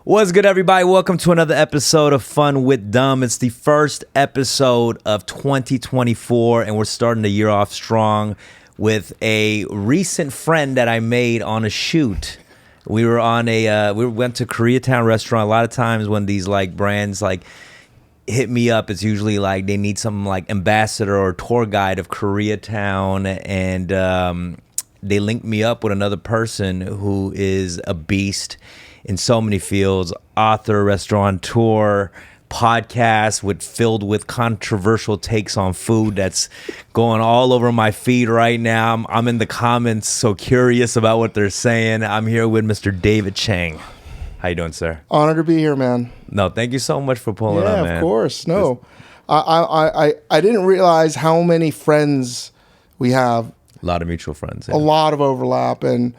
What's good, everybody? Welcome to another episode of Fun with Dumb. It's the first episode of 2024, and we're starting the year off strong with a recent friend that I made on a shoot. We were on we went to Koreatown restaurant. A lot of times when these brands hit me up, it's usually they need some ambassador or tour guide of Koreatown, and they linked me up with another person who is a beast in so many fields: author, restaurateur, podcast filled with controversial takes on food that's going all over my feed right now. I'm in the comments, so curious about what they're saying. I'm here with Mr. David Chang. How you doing, sir? Honor to be here, man. No, thank you so much for pulling up, man. Yeah, of course. No, I didn't realize how many friends we have. A lot of mutual friends. Yeah. A lot of overlap, and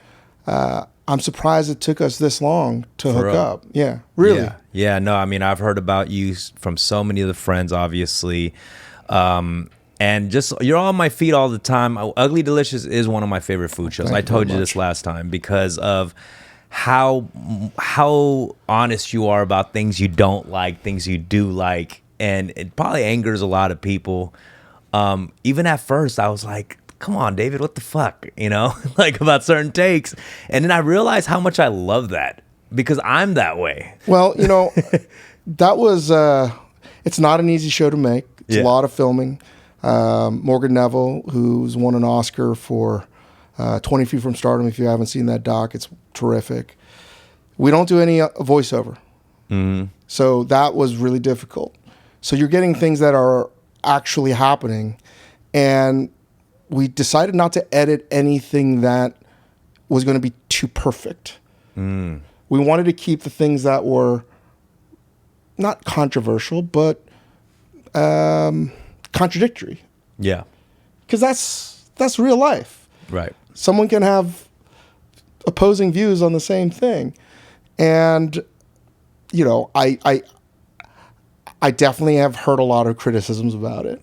I'm surprised it took us this long to hook up. Yeah, really. Yeah. No, I mean, I've heard about you from so many of the friends, obviously. And just, you're on my feed all the time. Ugly Delicious is one of my favorite food shows. I told you this last time because of how honest you are about things you don't like, things you do like. And it probably angers a lot of people. Even at first, I was like, come on, David, what the fuck, about certain takes. And then I realized how much I love that because I'm that way. Well, that was, it's not an easy show to make. It's a lot of filming. Morgan Neville, who's won an Oscar for 20 Feet from Stardom. If you haven't seen that doc, it's terrific. We don't do any voiceover. Mm-hmm. So that was really difficult. So you're getting things that are actually happening, and we decided not to edit anything that was going to be too perfect. We wanted to keep the things that were not controversial, but contradictory. Yeah. Because that's real life. Right. Someone can have opposing views on the same thing. And, I definitely have heard a lot of criticisms about it.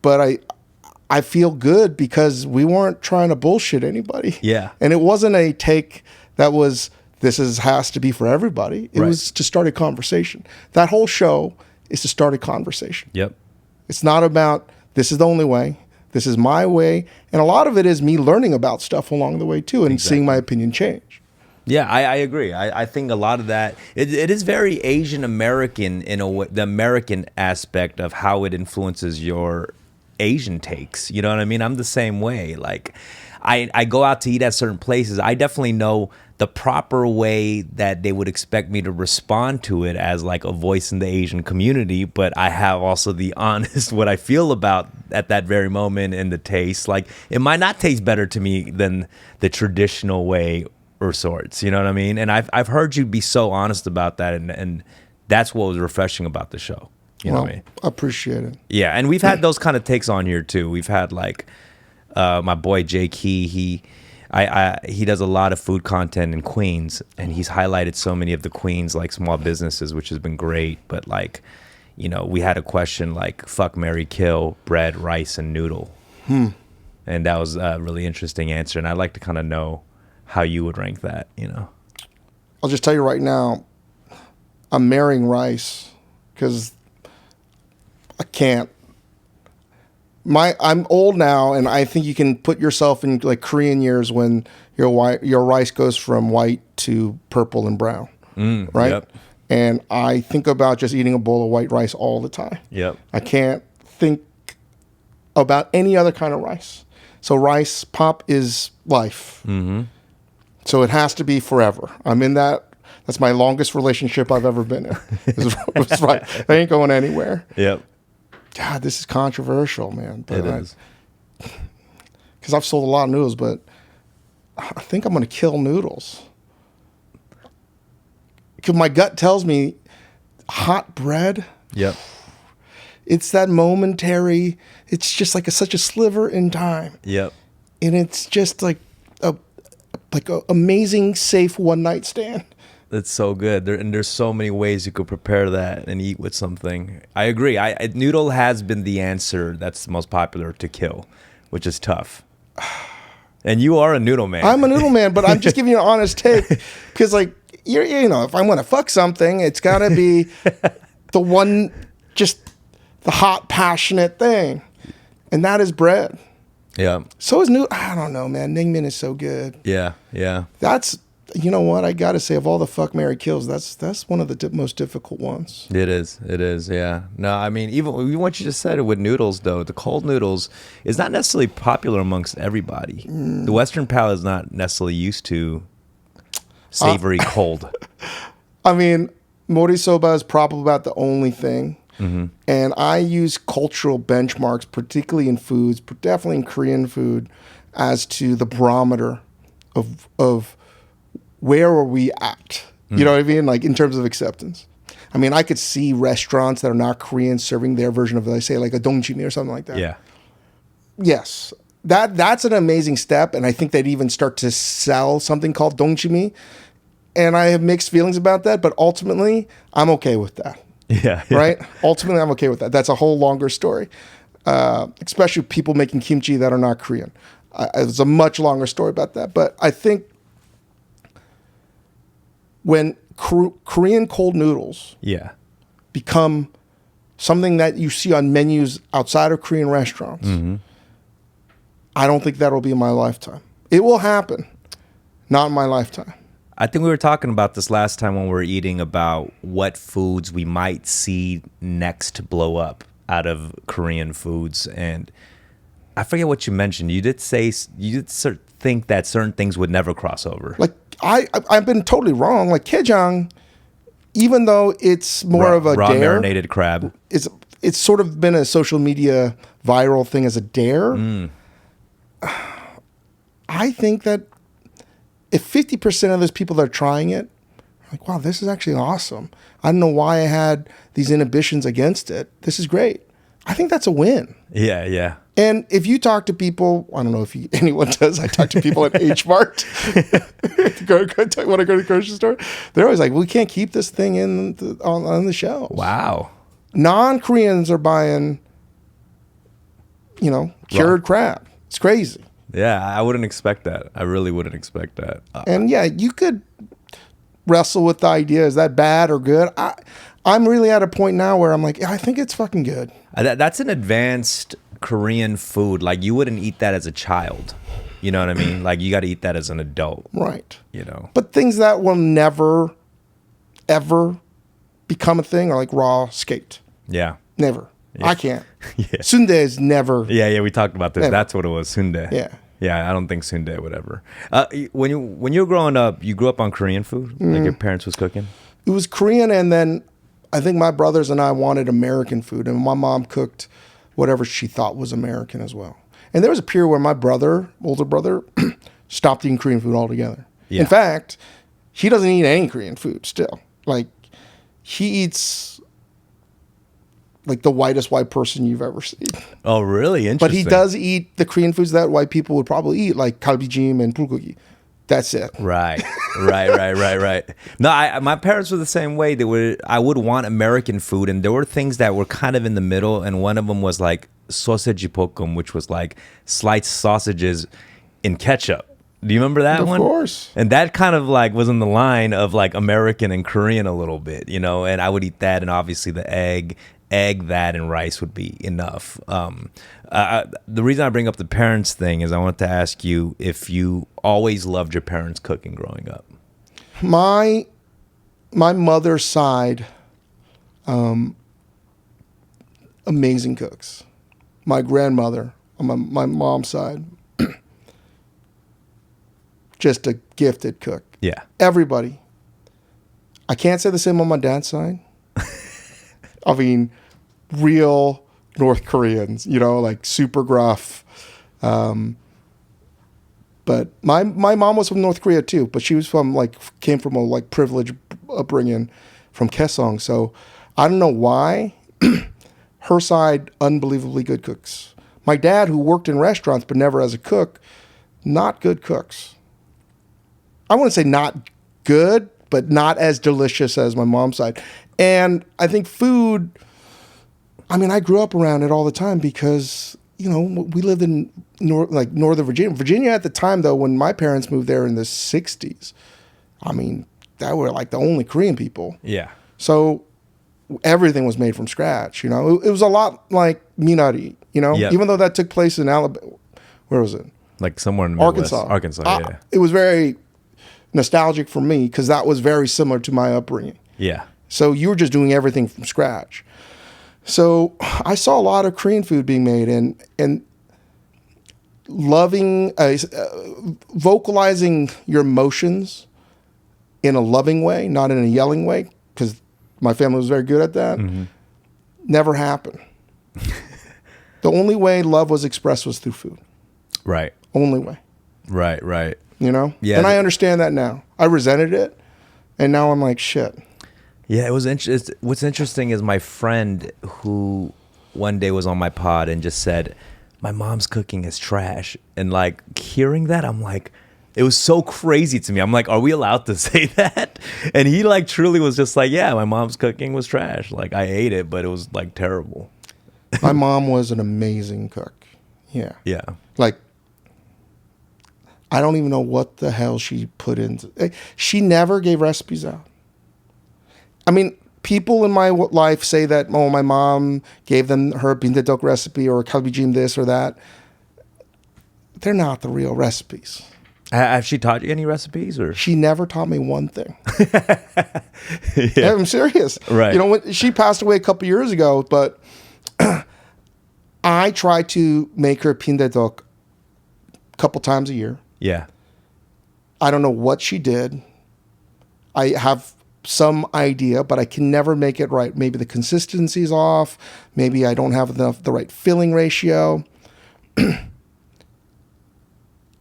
But I feel good because we weren't trying to bullshit anybody. Yeah. And it wasn't a take that was, has to be for everybody. It was to start a conversation. That whole show is to start a conversation. Yep. It's not about, this is the only way. This is my way. And a lot of it is me learning about stuff along the way too and seeing my opinion change. Yeah, I agree. I think a lot of that, it is very Asian American in a way, the American aspect of how it influences your Asian takes. You know what I mean? I'm the same way. I go out to eat at certain places. I definitely know the proper way that they would expect me to respond to it as a voice in the Asian community, but I have also the honest what I feel about at that very moment in the taste. It might not taste better to me than the traditional way or sorts. You know what I mean? And I've heard you be so honest about that, and that's what was refreshing about the show. You know what I mean? I appreciate it. Yeah, and we've had those kind of takes on here too. We've had my boy Jay Key. He does a lot of food content in Queens, and he's highlighted so many of the Queens small businesses, which has been great. But we had a question fuck, marry, kill, bread, rice, and noodle, and that was a really interesting answer. And I'd like to kind of know how you would rank that. I'll just tell you right now, I'm marrying rice because I can't. I'm old now, and I think you can put yourself in Korean years when your rice goes from white to purple and brown, right? Yep. And I think about just eating a bowl of white rice all the time. Yep. I can't think about any other kind of rice. So rice pop is life. Mm-hmm. So it has to be forever. I'm in that. That's my longest relationship I've ever been in. It's right. I ain't going anywhere. Yep. God, this is controversial, man. But it is. Because I've sold a lot of noodles, but I think I'm going to kill noodles. Because my gut tells me hot bread. Yep. It's that momentary, it's just such a sliver in time. Yep. And it's just like a amazing, safe one-night stand. It's so good. There's so many ways you could prepare that and eat with something. I agree. Noodle has been the answer that's most popular to kill, which is tough. And you are a noodle man. I'm a noodle man, but I'm just giving you an honest take because you know, if I'm going to fuck something, it's got to be the one, just the hot, passionate thing. And that is bread. Yeah. So is noodle. I don't know, man. Naengmyeon is so good. Yeah. Yeah. That's, you know what? I got to say, of all the fuck, marry, kills, that's one of the most difficult ones. It is. It is. Yeah. No, I mean, even what you just said with noodles, though, the cold noodles is not necessarily popular amongst everybody. The Western palate is not necessarily used to savory cold. I mean, mori soba is probably about the only thing. And I use cultural benchmarks, particularly in foods, but definitely in Korean food, as to the barometer of where are we at? You know what I mean? Like in terms of acceptance. I mean, I could see restaurants that are not Korean serving their version of, let's say, like a dongjimi or something like that. Yeah. Yes. That's an amazing step. And I think they'd even start to sell something called dongjimi. And I have mixed feelings about that, but ultimately, I'm okay with that. Yeah. Right? Ultimately, I'm okay with that. That's a whole longer story. Especially people making kimchi that are not Korean. It's a much longer story about that. But I think when Korean cold noodles become something that you see on menus outside of Korean restaurants, I don't think that'll be in my lifetime. It will happen. Not in my lifetime. I think we were talking about this last time when we were eating about what foods we might see next blow up out of Korean foods. And I forget what you mentioned. You did think that certain things would never cross over. Like, I've been totally wrong. Like Gaejang, even though it's more of a raw dare, marinated crab. It's sort of been a social media viral thing as a dare. I think that if 50% of those people that are trying it are like, wow, this is actually awesome. I don't know why I had these inhibitions against it. This is great. I think that's a win. Yeah, yeah. And if you talk to people, I don't know if anyone does. I talk to people at H Mart. When I go to the grocery store, they're always like, we can't keep this thing on the shelves. Wow. Non-Koreans are buying, cured crab. It's crazy. Yeah, I wouldn't expect that. I really wouldn't expect that. And yeah, you could wrestle with the idea, is that bad or good? I'm really at a point now where I'm like, yeah, I think it's fucking good. That's an advanced Korean food. Like, you wouldn't eat that as a child. You know what I mean? Like, you got to eat that as an adult. Right. You know? But things that will never, ever become a thing are like raw skate. Yeah. Never. Yeah. I can't. Yeah. Sundae is never. Yeah, we talked about this. Never. That's what it was, sundae. Yeah. Yeah, I don't think sundae would ever. When you were growing up, you grew up on Korean food? Like your parents was cooking? It was Korean, and then I think my brothers and I wanted American food, and my mom cooked whatever she thought was American as well. And there was a period where my older brother, stopped eating Korean food altogether. Yeah. In fact, he doesn't eat any Korean food still. Like, he eats like the whitest white person you've ever seen. Oh, really? Interesting. But he does eat the Korean foods that white people would probably eat, like galbijjim and bulgogi. That's it. Right. No, my parents were the same way. I would want American food, and there were things that were kind of in the middle, and one of them was like sausage pokum, which was like sliced sausages in ketchup. Do you remember that one? Of course. And that kind of like was in the line of like American and Korean a little bit, and I would eat that, and obviously the egg, that, and rice would be enough. The reason I bring up the parents thing is I want to ask you if you always loved your parents cooking growing up. My mother's side, amazing cooks. My grandmother on my mom's side, just a gifted cook. Yeah. Everybody. I can't say the same on my dad's side. I mean, real North Koreans, like super gruff. But my mom was from North Korea too, but she was came from a privileged upbringing from Kaesong. So I don't know why. Her side, unbelievably good cooks. My dad, who worked in restaurants but never as a cook, not good cooks. I wouldn't say not good, but not as delicious as my mom's side. And I think food, I grew up around it all the time because, we lived in Northern Virginia. Virginia at the time, though, when my parents moved there in the 60s, that were like the only Korean people. Yeah. So everything was made from scratch. It was a lot like Minari. Yep. Even though that took place in Alabama. Where was it? Like somewhere in the Midwest. Arkansas. Yeah. It was very nostalgic for me because that was very similar to my upbringing. Yeah. So you were just doing everything from scratch. So I saw a lot of Korean food being made and loving, vocalizing your emotions in a loving way, not in a yelling way, because my family was very good at that. Mm-hmm. Never happened. The only way love was expressed was through food. Right. Only way. Right. Yeah. And I understand that now. I resented it, and now I'm like, shit. Yeah, it was interesting. What's interesting is my friend who one day was on my pod and just said, my mom's cooking is trash. And like hearing that, I'm like, it was so crazy to me. I'm like, are we allowed to say that? And he like truly was just like, yeah, my mom's cooking was trash. Like I ate it, but it was like terrible. My mom was an amazing cook. Yeah. Yeah. Like, I don't even know what the hell she put into. She never gave recipes out. I mean, people in my life say that, oh, my mom gave them her bindedok recipe or kalbijim this or that. They're not the real recipes. Has she taught you any recipes? Or she never taught me one thing. Yeah. I'm serious. Right. When she passed away a couple years ago, but I try to make her pindedok a couple times a year. Yeah. I don't know what she did. I have some idea, but I can never make it right. Maybe the consistency's off. Maybe I don't have the right filling ratio.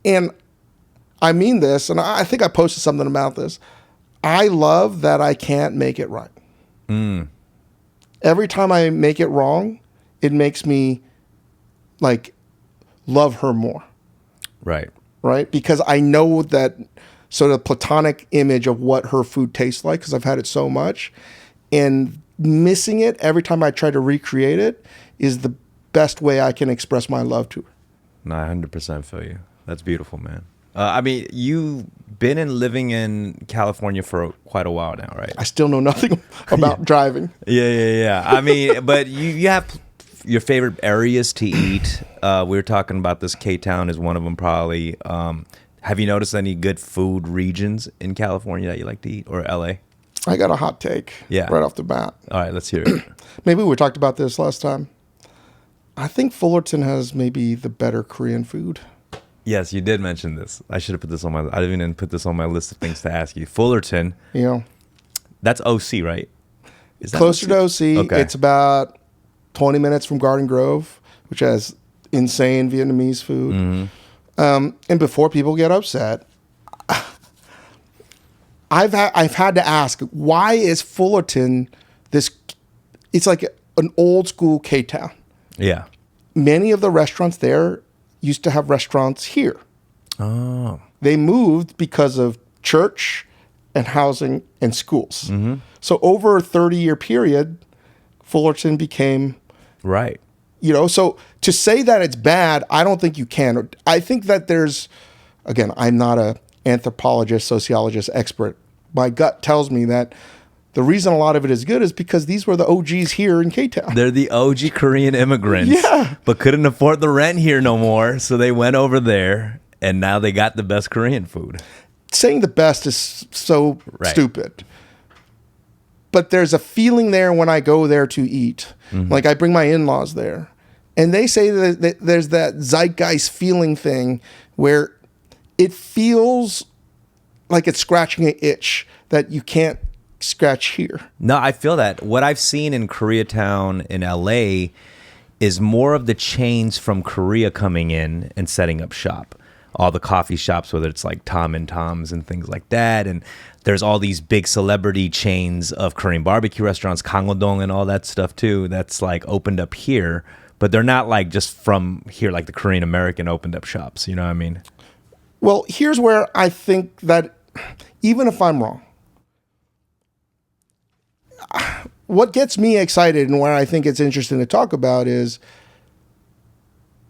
And I mean this, and I think I posted something about this. I love that I can't make it right. Mm. Every time I make it wrong, it makes me like love her more. Right. Right? Because I know that sort of platonic image of what her food tastes like because I've had it so much. And missing it every time I try to recreate it is the best way I can express my love to her. No, I 100% feel you. That's beautiful, man. I mean, you've been living in California for quite a while now, right? I still know nothing about driving. Yeah. I mean, but you have your favorite areas to eat. We were talking about this. K-Town is one of them probably. Have you noticed any good food regions in California that you like to eat, or LA? I got a hot take right off the bat. All right, let's hear it. Maybe we talked about this last time. I think Fullerton has maybe the better Korean food. Yes, you did mention this. I should have put this on I didn't even put this on my list of things to ask you. Fullerton. That's OC, right? Is that closer to OC? Okay. It's about 20 minutes from Garden Grove, which has insane Vietnamese food. Mm-hmm. And before people get upset, I've had to ask, why is Fullerton this? It's like an old school K-Town. Yeah. Many of the restaurants there used to have restaurants here. Oh. They moved because of church and housing and schools. Mm-hmm. So over a 30-year period, Fullerton became... Right. So to say that it's bad, I don't think you can. I think that there's... Again, I'm not an anthropologist, sociologist, expert. My gut tells me that the reason a lot of it is good is because these were the OGs here in K-Town. They're the OG Korean immigrants. Yeah. But couldn't afford the rent here no more, so they went over there, and now they got the best Korean food. Saying the best is so stupid. But there's a feeling there when I go there to eat. Mm-hmm. Like I bring my in-laws there. And they say that there's that zeitgeist feeling thing where it feels like it's scratching an itch that you can't scratch here. No, I feel that. What I've seen in Koreatown in LA is more of the chains from Korea coming in and setting up shop. All the coffee shops, whether it's like Tom and Tom's and things like that. And there's all these big celebrity chains of Korean barbecue restaurants, Kangwon-dong and all that stuff too, that's like opened up here. But they're not like just from here, like the Korean American opened up shops. You know what I mean? Well, here's where I think that even if I'm wrong, what gets me excited and where I think it's interesting to talk about is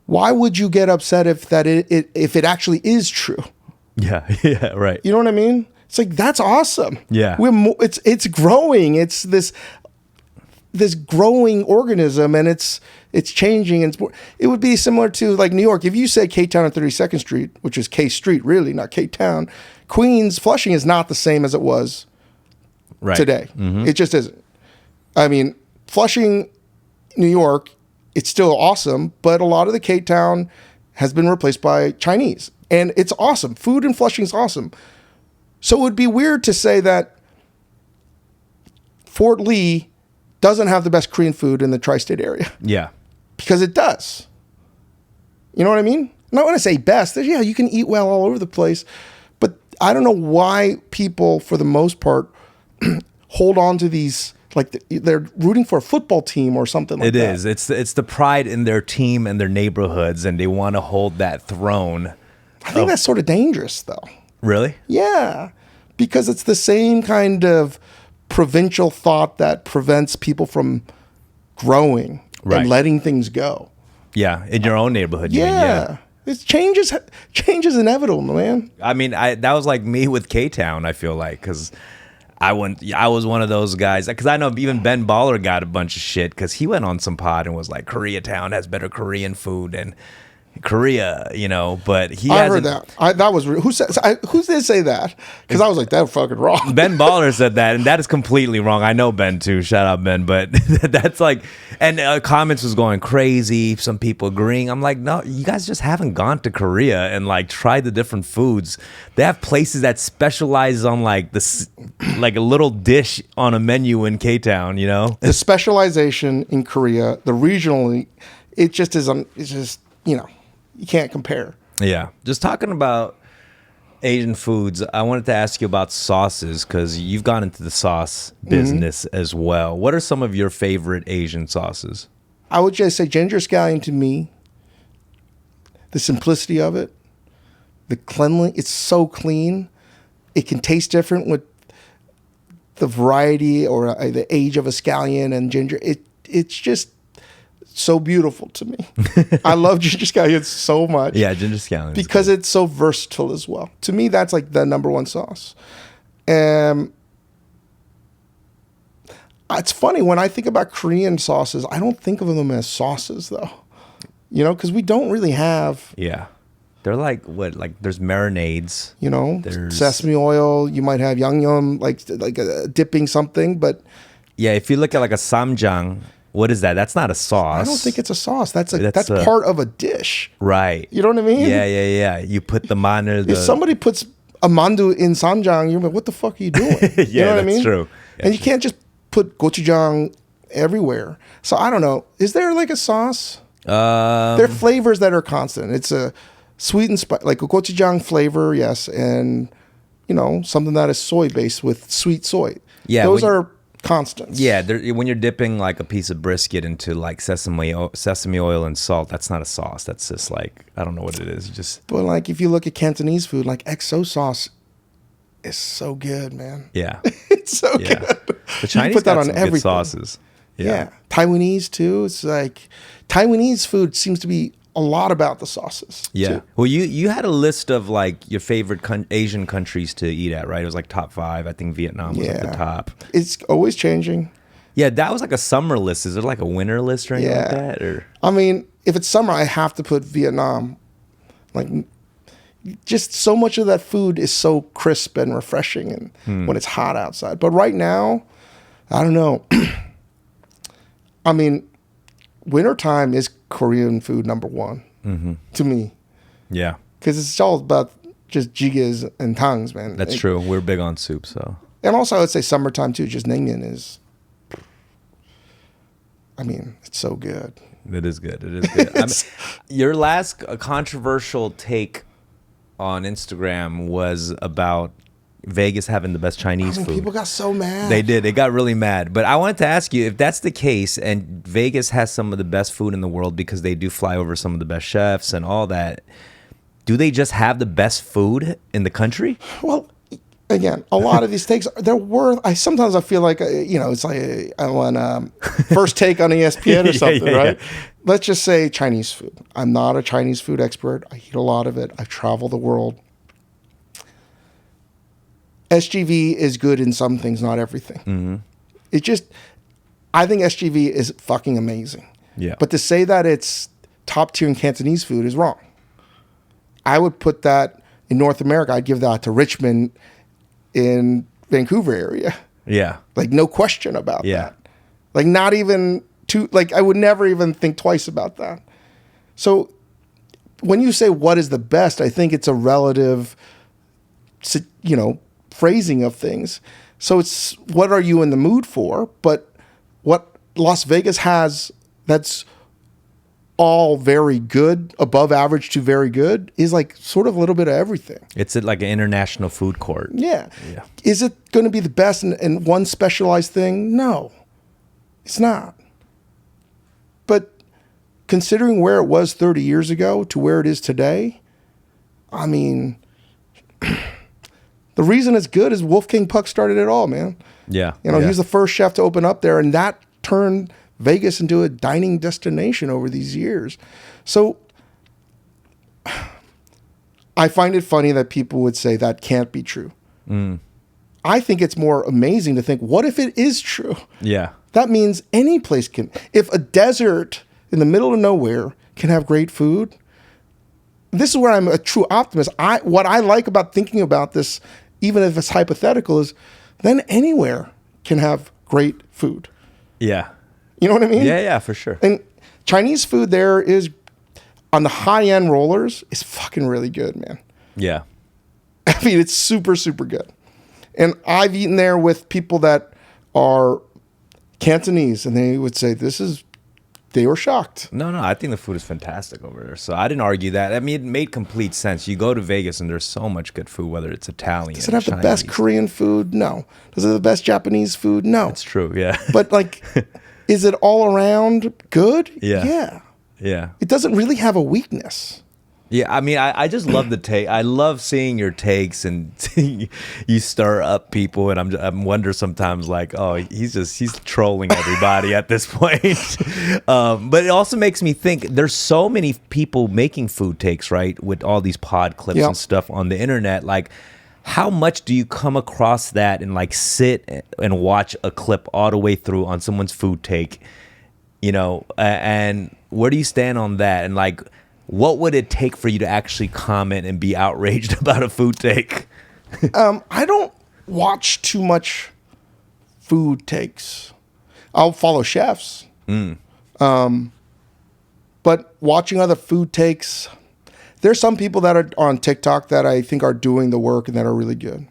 why would you get upset if it actually is true? Yeah, right. You know what I mean? It's like, that's awesome. Yeah. It's growing. It's this growing organism, and it's changing. And it would be similar to like New York. If you said K-Town on 32nd Street, which is K Street, really, not K-Town, Queens, Flushing is not the same as it was today. It just isn't. I mean, Flushing, New York, it's still awesome, but a lot of the K-Town has been replaced by Chinese. And it's awesome. Food in Flushing is awesome. So it would be weird to say that Fort Lee doesn't have the best Korean food in the tri-state area. Yeah. Because it does. You know what I mean? Not when I say best. Yeah, you can eat well all over the place. But I don't know why people, for the most part, hold on to these, like they're rooting for a football team or something like that. It is. It's the pride in their team and their neighborhoods, and they want to hold that throne. I think that's sort of dangerous, though. Really? Yeah. Because it's the same kind of provincial thought that prevents people from growing and letting things go. Yeah, in your own neighborhood. Yeah. It's change is inevitable, man. I mean, that was like me with K-Town, I feel like, because I was one of those guys, because I know even Ben Baller got a bunch of shit because he went on some pod and was like, Koreatown has better Korean food and Korea, you know, but I heard that. That was who did say that? Because I was like, that's fucking wrong. Ben Baller said that, and that is completely wrong. I know Ben too. Shout out Ben, but that's like, and comments was going crazy. Some people agreeing. I'm like, no, you guys just haven't gone to Korea and like tried the different foods. They have places that specialize on like this, like a little dish on a menu in K-Town. You know, the specialization in Korea, the regionally, it just is. It's just, you know. You can't compare. Yeah. Just talking about Asian foods, I wanted to ask you about sauces because you've gone into the sauce business as well. What are some of your favorite Asian sauces? I would just say ginger scallion to me, the simplicity of it, the cleanliness, it's so clean. It can taste different with the variety or the age of a scallion and ginger. It's just so beautiful to me. I love ginger scallions so much. Yeah, ginger scallions. Because it's so versatile as well. To me, that's like the number one sauce. It's funny, when I think about Korean sauces, I don't think of them as sauces, though. You know, because we don't really have... Yeah. They're like, what, like there's marinades. You know, there's sesame oil. You might have yangnyeom, like dipping something, but... Yeah, if you look at like a samjang... What is that? That's not a sauce. I don't think it's a sauce. That's part of a dish. Right. You know what I mean? Yeah. You put the mandu. If somebody puts a mandu in samjang, you're like, what the fuck are you doing? You know what I mean? True. And you can't just put gochujang everywhere. So I don't know. Is there like a sauce? There are flavors that are constant. It's a sweet and spicy, like a gochujang flavor, yes, and you know, something that is soy based with sweet soy. Yeah, those are constants. Yeah, when you're dipping like a piece of brisket into like sesame oil and salt, that's not a sauce. That's just like, I don't know what it is. But like if you look at Cantonese food, like XO sauce is so good, man. Yeah, it's so good. The Chinese put that on everything. Good sauces. Yeah, Taiwanese too. It's like Taiwanese food seems to be a lot about the sauces. Yeah. Too. Well, you had a list of like your favorite Asian countries to eat at, right? It was like top 5. I think Vietnam was at the top. It's always changing. Yeah, that was like a summer list. Is it like a winter list or anything like that? Or I mean, if it's summer, I have to put Vietnam. Like, just so much of that food is so crisp and refreshing, and when it's hot outside. But right now, I don't know. I mean, wintertime is Korean food number one to me. Yeah. Because it's all about just jigaes and tangs, man. That's true. We're big on soup, so. And also, I would say summertime, too. Just naengmyeon is, I mean, it's so good. It is good. It is good. I mean, your last controversial take on Instagram was about Vegas having the best Chinese food. People got so mad. They did. They got really mad. But I wanted to ask you, if that's the case, and Vegas has some of the best food in the world because they do fly over some of the best chefs and all that, do they just have the best food in the country? Well, again, a lot of these takes, they're worth... Sometimes I feel like, you know, it's like I want first take on ESPN or something, right? Yeah. Let's just say Chinese food. I'm not a Chinese food expert. I eat a lot of it. I travel the world. SGV is good in some things, not everything. I think SGV is fucking amazing. Yeah. But to say that it's top tier in Cantonese food is wrong. I would put that in North America. I'd give that to Richmond in Vancouver area. Yeah. Like, no question about Yeah. that. Like, not even I would never even think twice about that. So when you say what is the best, I think it's a relative, phrasing of things. So it's what are you in the mood for? But what Las Vegas has that's all very good, above average to very good, is like sort of a little bit of everything. It's like an international food court. Yeah. Yeah. Is it going to be the best in one specialized thing? No, it's not. But considering where it was 30 years ago to where it is today, I mean, the reason it's good is Wolfgang Puck started it all, man. Yeah. He was the first chef to open up there, and that turned Vegas into a dining destination over these years. So I find it funny that people would say that can't be true. I think it's more amazing to think, what if it is true? Yeah. That means any place can. If a desert in the middle of nowhere can have great food, this is where I'm a true optimist. What I like about thinking about this, even if it's hypothetical, is then anywhere can have great food. Yeah. You know what I mean? Yeah, for sure. And Chinese food there is, on the high-end rollers, is fucking really good, man. Yeah. I mean, it's super, super good. And I've eaten there with people that are Cantonese, and they would say, they were shocked. No, I think the food is fantastic over there. So I didn't argue that. I mean, it made complete sense. You go to Vegas and there's so much good food, whether it's Italian, Does it have Chinese. the best Korean food? No. Does it have the best Japanese food? No. It's true, yeah. But like, is it all around good? Yeah. Yeah. Yeah. It doesn't really have a weakness. Yeah, I mean, I just love the take. I love seeing your takes, and you stir up people, and I'm wonder sometimes like, oh, he's trolling everybody at this point. But it also makes me think there's so many people making food takes, right, with all these pod clips and stuff on the internet. Like, how much do you come across that and like sit and watch a clip all the way through on someone's food take, and where do you stand on that? And like, what would it take for you to actually comment and be outraged about a food take? I don't watch too much food takes. I'll follow chefs. But watching other food takes, there's some people that are on TikTok that I think are doing the work and that are really good.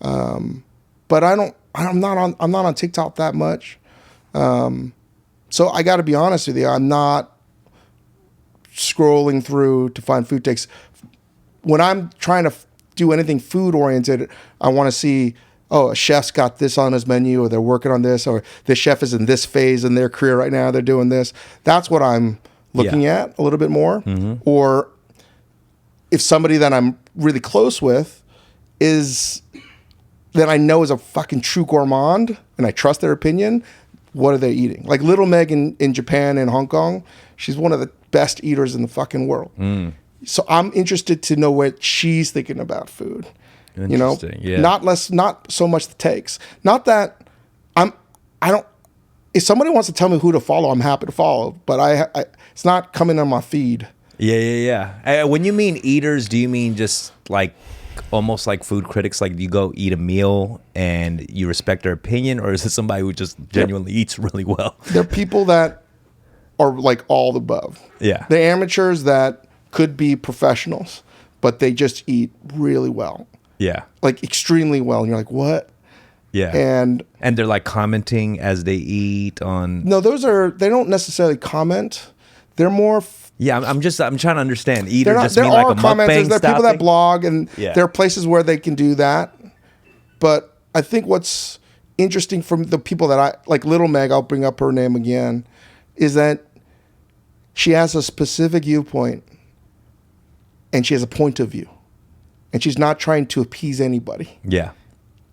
But I'm not on TikTok that much. So I got to be honest with you, I'm not scrolling through to find food takes. When I'm trying to do anything food oriented, I want to see, a chef's got this on his menu, or they're working on this, or this chef is in this phase in their career right now, they're doing this. That's what I'm looking at a little bit more. Or if somebody that I'm really close with is that I know is a fucking true gourmand and I trust their opinion, what are they eating? Like Little Meg in Japan and Hong Kong, she's one of the best eaters in the fucking world. So I'm interested to know what she's thinking about food. Interesting. Yeah. Not so much the takes. Not that I don't. If somebody wants to tell me who to follow, I'm happy to follow. But it's not coming on my feed. Yeah. When you mean eaters, do you mean just like almost like food critics? Like you go eat a meal and you respect their opinion, or is it somebody who just genuinely eats really well? They're people that are like all the above. Yeah. The amateurs that could be professionals, but they just eat really well. Yeah. Like extremely well. And you're like, what? Yeah. And they're like commenting as they eat on. No, they don't necessarily comment. They're more. I'm trying to understand. Eater There just mean like a commenters. mukbang There are people that blog, and Yeah. there are places where they can do that. But I think what's interesting from the people that I like, Little Meg, I'll bring up her name again, is that she has a specific viewpoint and she has a point of view. And she's not trying to appease anybody. Yeah.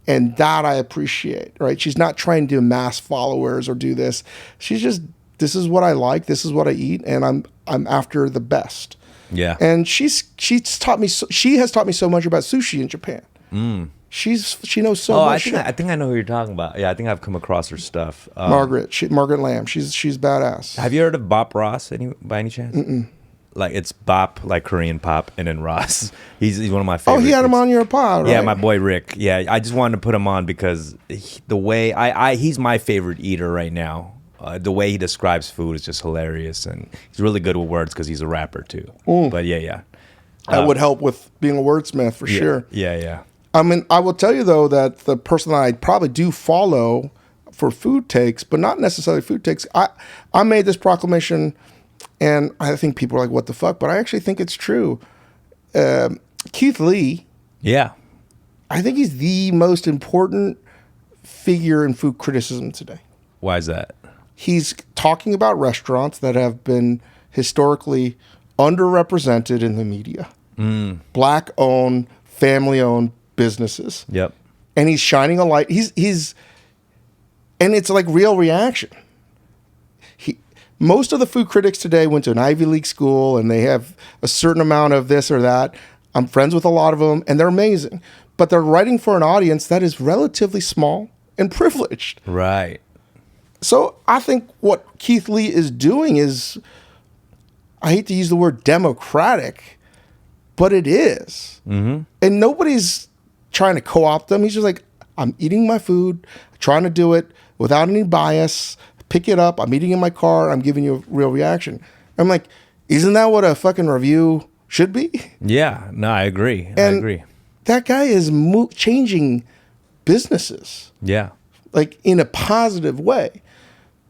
And that I appreciate, right? She's not trying to amass followers or do this. She's just, this is what I like, this is what I eat, and I'm after the best. Yeah. And she has taught me so much about sushi in Japan. She knows so Oh, much. shit. I think I know who you're talking about. Yeah, I think I've come across her stuff. Margaret Lamb. She's badass. Have you heard of Bop Ross by any chance? Mm-mm. Like it's Bop, like Korean pop, and then Ross. He's one of my favorites. Oh, he had him on your pod, right? Yeah, my boy Rick. Yeah, I just wanted to put him on because the way he's my favorite eater right now. The way he describes food is just hilarious, and he's really good with words because he's a rapper too. But yeah. That would help with being a wordsmith for sure. Yeah. I mean, I will tell you though that the person that I probably do follow for food takes, but not necessarily food takes. I made this proclamation, and I think people are like, "What the fuck?" But I actually think it's true. Keith Lee. Yeah. I think he's the most important figure in food criticism today. Why is that? He's talking about restaurants that have been historically underrepresented in the media. Black-owned, family-owned businesses. Yep. And he's shining a light. He's and it's like real reaction. Most of the food critics today went to an Ivy League school and they have a certain amount of this or that. I'm friends with a lot of them and they're amazing. But they're writing for an audience that is relatively small and privileged. Right. So I think what Keith Lee is doing is, I hate to use the word democratic, but it is. Mm-hmm. And nobody's trying to co-opt them. He's just like, I'm eating my food, trying to do it without any bias, pick it up, I'm eating in my car, I'm giving you a real reaction. I'm like, isn't that what a fucking review should be? Yeah, no, I agree. I agree. That guy is changing businesses. Yeah. Like in a positive way.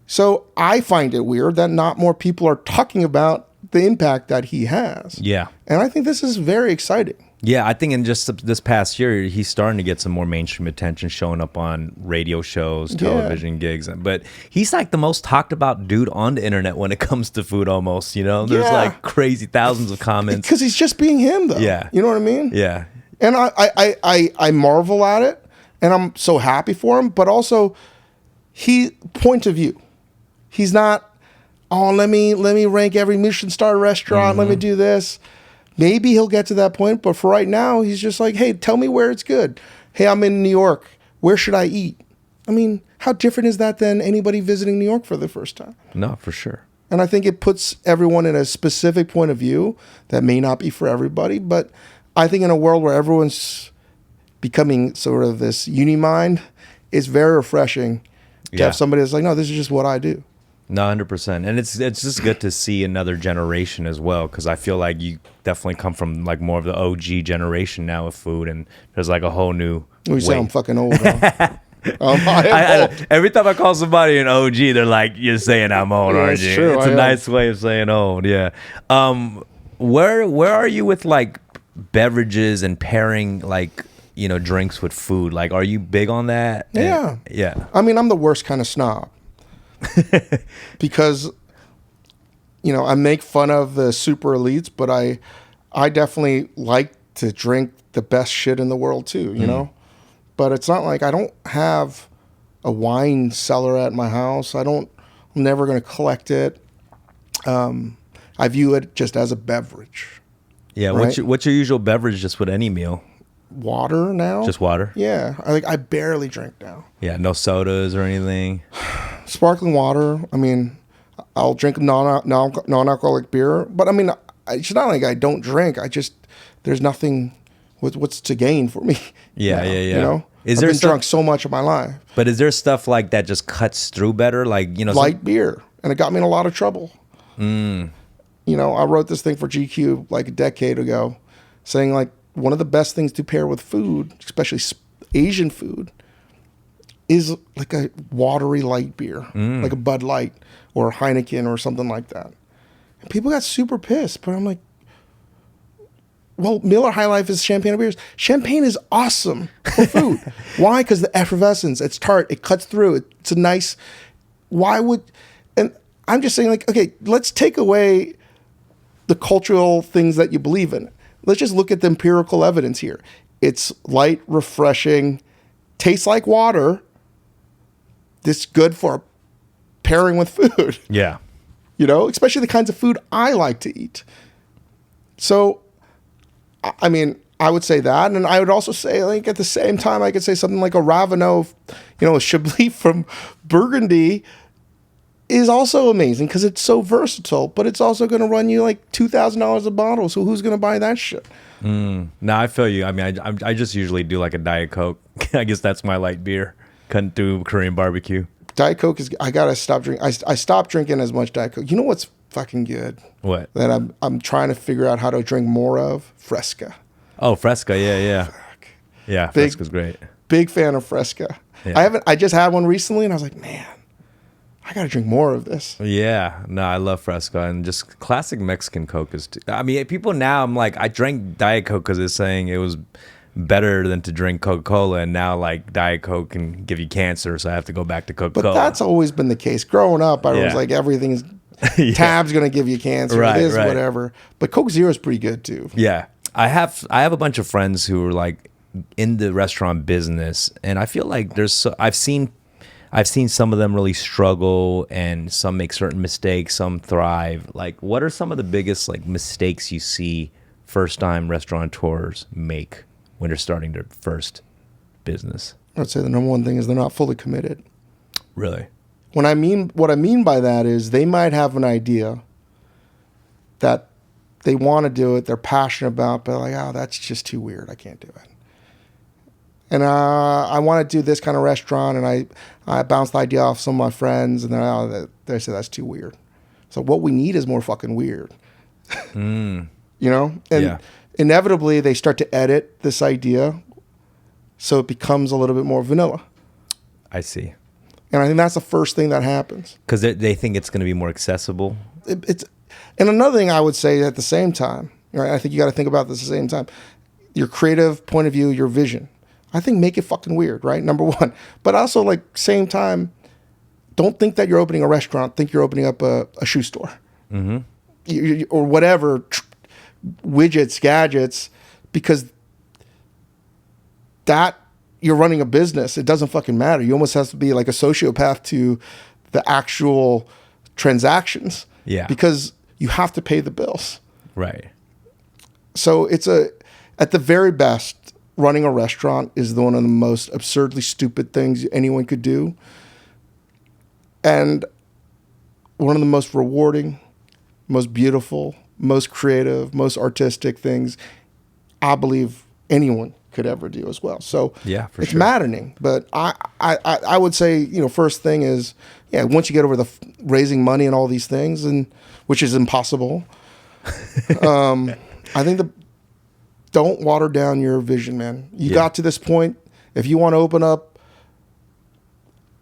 So I find it weird that not more people are talking about the impact that he has. Yeah. And I think this is very exciting. Yeah, I think in just this past year, he's starting to get some more mainstream attention, showing up on radio shows, television gigs. But he's like the most talked about dude on the internet when it comes to food almost, you know? There's like crazy thousands of comments. Because he's just being him, though. Yeah. You know what I mean? Yeah. And I marvel at it, and I'm so happy for him, but also point of view. He's not, let me rank every Michelin star restaurant, let me do this. Maybe he'll get to that point, but for right now, he's just like, hey, tell me where it's good. Hey, I'm in New York. Where should I eat? I mean, how different is that than anybody visiting New York for the first time? No, for sure. And I think it puts everyone in a specific point of view that may not be for everybody, but I think in a world where everyone's becoming sort of this uni-mind, it's very refreshing to have somebody that's like, no, this is just what I do. No, 100%. And it's just good to see another generation as well, because I feel like you definitely come from like more of the OG generation now with food, and there's like a whole new We sound fucking old, huh? Every time I call somebody an OG, they're like, you're saying I'm old, aren't you? True, it's a nice way of saying old, yeah. Where are you with like beverages and pairing like, you know, drinks with food? Like, are you big on that? Yeah. Yeah. I mean, I'm the worst kind of snob. Because, you know, I make fun of the super elites, but I definitely like to drink the best shit in the world too, you know? But it's not like I don't have a wine cellar at my house. I'm never going to collect it. I view it just as a beverage. Yeah. Right? What's your usual beverage just with any meal? Water now? Just water? Yeah. I barely drink now. Yeah. No sodas or anything? Sparkling water. I mean, I'll drink non-alcoholic beer. But I mean, it's not like I don't drink. There's nothing what's to gain for me. Yeah, now, yeah. You know? I've been drunk so much of my life. But is there stuff like that just cuts through better? Like, you know, light beer. And it got me in a lot of trouble. You know, I wrote this thing for GQ like a decade ago saying like one of the best things to pair with food, especially Asian food, is like a watery light beer, like a Bud Light or Heineken or something like that. And people got super pissed, but I'm like, well, Miller High Life is champagne of beers. Champagne is awesome for food. Why? Because the effervescence, it's tart, it cuts through. It's a nice, and I'm just saying like, okay, let's take away the cultural things that you believe in. Let's just look at the empirical evidence here. It's light, refreshing, tastes like water. This is good for pairing with food. Yeah. You know, especially the kinds of food I like to eat. So, I mean, I would say that, and I would also say, like, at the same time, I could say something like a Ravenel, a Chablis from Burgundy is also amazing because it's so versatile, but it's also going to run you like $2,000 a bottle. So who's going to buy that shit? No, I feel you. I mean, I just usually do like a Diet Coke. I guess that's my light beer. Couldn't do Korean barbecue. Diet Coke I gotta stop drinking. I stopped drinking as much Diet Coke. You know what's fucking good? What? That I'm trying to figure out how to drink more of? Fresca. Oh, Fresca. Yeah. Fuck. Yeah, Fresca's great. Big fan of Fresca. Yeah. I just had one recently and I was like, man, I gotta drink more of this. Yeah, no, I love Fresca, and just classic Mexican Coke is. I mean, people now, I'm like, I drank Diet Coke because it's saying it was better than to drink Coca-Cola, and now like Diet Coke can give you cancer, so I have to go back to Coca-Cola. But that's always been the case. Growing up, I was like, everything's Tab's gonna give you cancer. Right, it is right. whatever. But Coke Zero is pretty good too. Yeah, I have a bunch of friends who are like in the restaurant business, and I feel like I've seen some of them really struggle, and some make certain mistakes, some thrive. Like, what are some of the biggest like mistakes you see first-time restaurateurs make when they're starting their first business? I'd say the number one thing is they're not fully committed. Really? What I mean by that is they might have an idea that they want to do it, they're passionate about, but like, oh, that's just too weird. I can't do it. And I want to do this kind of restaurant, and I bounced the idea off some of my friends, and they say that's too weird. So what we need is more fucking weird. And inevitably they start to edit this idea so it becomes a little bit more vanilla. I see. And I think that's the first thing that happens. Because they think it's going to be more accessible. And another thing I would say at the same time, right? I think you got to think about this at the same time. Your creative point of view, your vision. I think make it fucking weird, right? Number one. But also, like, same don't think that you're opening a restaurant. Think you're opening up a shoe store. Mm-hmm. Or whatever, widgets, gadgets, because that you're running a business. It doesn't fucking matter. You almost have to be like a sociopath to the actual transactions. Yeah. Because you have to pay the bills. Right. So at the very best, running a restaurant is one of the most absurdly stupid things anyone could do. And one of the most rewarding, most beautiful, most creative, most artistic things I believe anyone could ever do as well. So yeah, for it's sure. maddening. But I would say, first thing is, once you get over the raising money and all these things, and which is impossible, I think don't water down your vision, man. You got to this point. If you want to open up,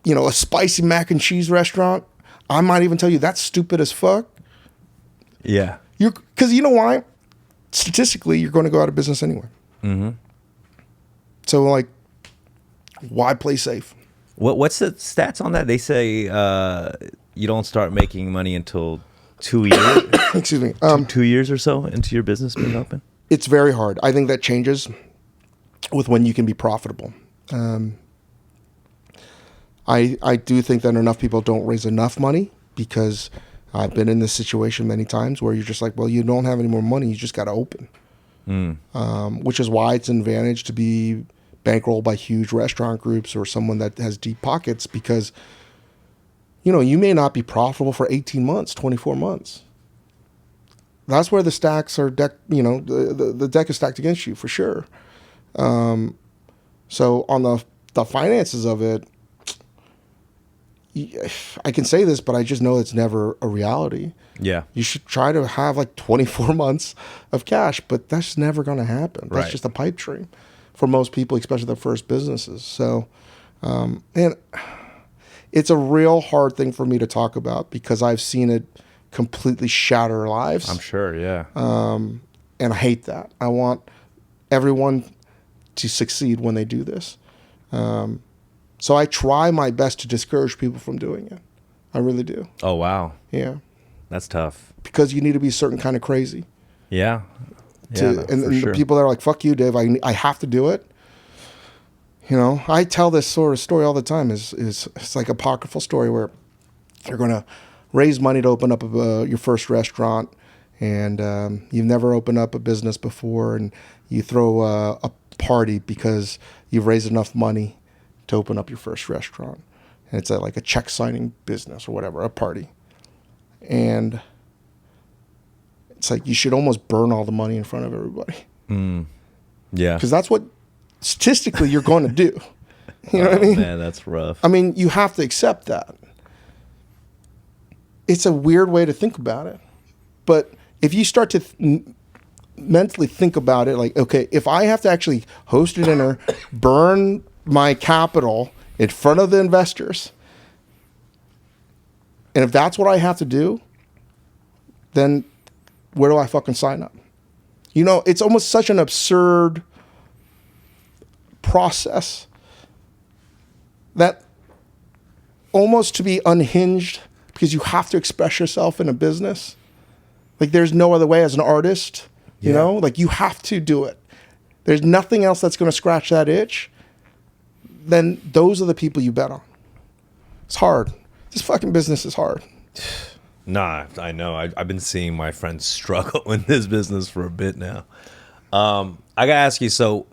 a spicy mac and cheese restaurant, I might even tell you that's stupid as fuck. Yeah. Because you know why? Statistically, you're going to go out of business anyway. Mm-hmm. So, like, why play safe? What's the stats on that? They say you don't start making money until 2 years. Excuse me. 2 years or so into your business being open. It's very hard. I think that changes with when you can be profitable. I do think that enough people don't raise enough money, because I've been in this situation many times where you're just like, well, you don't have any more money. You just got to open. Which is why it's an advantage to be bankrolled by huge restaurant groups or someone that has deep pockets, because, you may not be profitable for 18 months, 24 months. That's where the stacks are the deck is stacked against you for sure. So on the finances of it, I can say this, but I just know it's never a reality. Yeah. You should try to have like 24 months of cash, but that's never going to happen. That's just a pipe dream for most people, especially their first businesses. So, and it's a real hard thing for me to talk about because I've seen it completely shatter lives. I'm sure, yeah. And I hate that. I want everyone to succeed when they do this. So I try my best to discourage people from doing it. I really do. Oh, wow. Yeah. That's tough. Because you need to be a certain kind of crazy. Yeah. And the people that are like, fuck you, Dave, I have to do it. I tell this sort of story all the time. It's like a apocryphal story where you're going to raise money to open up your first restaurant, and you've never opened up a business before, and you throw a party because you've raised enough money to open up your first restaurant, and it's like a check signing business or whatever, a party, and it's like you should almost burn all the money in front of everybody. Yeah. Because that's what statistically you're going to do. You know what I mean? Man, that's rough. I mean, you have to accept that. It's a weird way to think about it. But if you start to mentally think about it, like, okay, if I have to actually host a dinner, burn my capital in front of the investors, and if that's what I have to do, then where do I fucking sign up? You know, it's almost such an absurd process that almost to be unhinged, because you have to express yourself in a business. Like there's no other way as an artist, you know, like you have to do it. There's nothing else that's going to scratch that itch. Then those are the people you bet on. It's hard. This fucking business is hard. Nah, I know. I've been seeing my friends struggle in this business for a bit now. I gotta ask you, so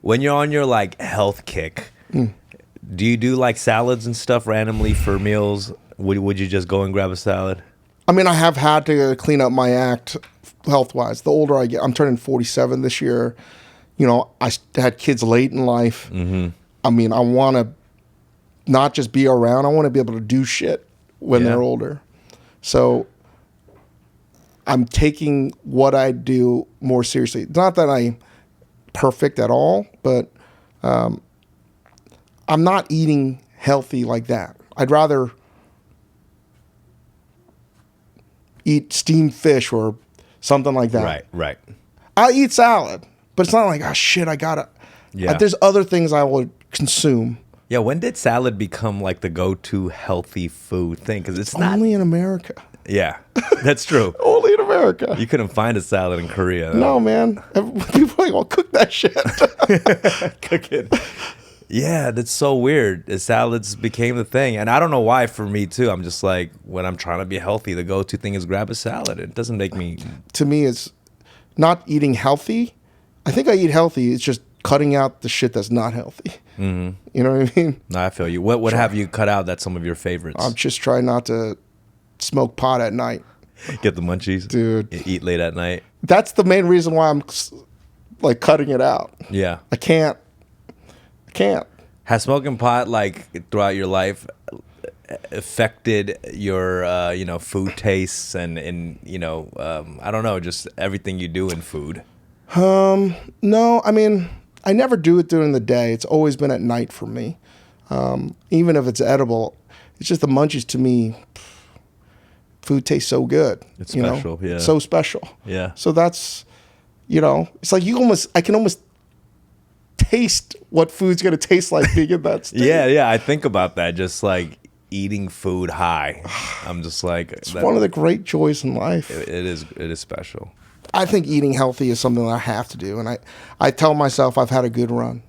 when you're on your like health kick, do you do like salads and stuff randomly for meals? Would you just go and grab a salad? I mean, I have had to clean up my act health-wise. The older I get, I'm turning 47 this year. You know, I had kids late in life. I mean, I want to not just be around. I want to be able to do shit when they're older. So I'm taking what I do more seriously. Not that I'm perfect at all, but I'm not eating healthy like that. I'd rather eat steamed fish or something like that. Right. I'll eat salad, but it's not like, oh shit, I gotta. Yeah. There's other things I will consume. Yeah, when did salad become like the go-to healthy food thing? Because it's not. Only in America. Yeah, that's true. Only in America. You couldn't find a salad in Korea. No, man. People are like, well, cook that shit. Cook it. Yeah, that's so weird. The salads became the thing. And I don't know why for me, too. I'm just like, when I'm trying to be healthy, the go-to thing is grab a salad. It doesn't make me... To me, it's not eating healthy. I think I eat healthy. It's just cutting out the shit that's not healthy. You know what I mean? No, I feel you. What have you cut out that's some of your favorites? I'm just trying not to smoke pot at night. Get the munchies? Dude. Eat late at night? That's the main reason why I'm like cutting it out. Yeah. I can't. Has smoking pot, like, throughout your life affected your, food tastes and I don't know, just everything you do in food? No, I mean, I never do it during the day. It's always been at night for me. Even if it's edible, it's just the munchies to me. Food tastes so good. It's special, yeah. So special. Yeah. So that's, it's like I can almost taste what food's going to taste like being in that state. Yeah. I think about that, just like eating food high. I'm just like... It's one of the great joys in life. It is special. I think eating healthy is something that I have to do. And I tell myself I've had a good run.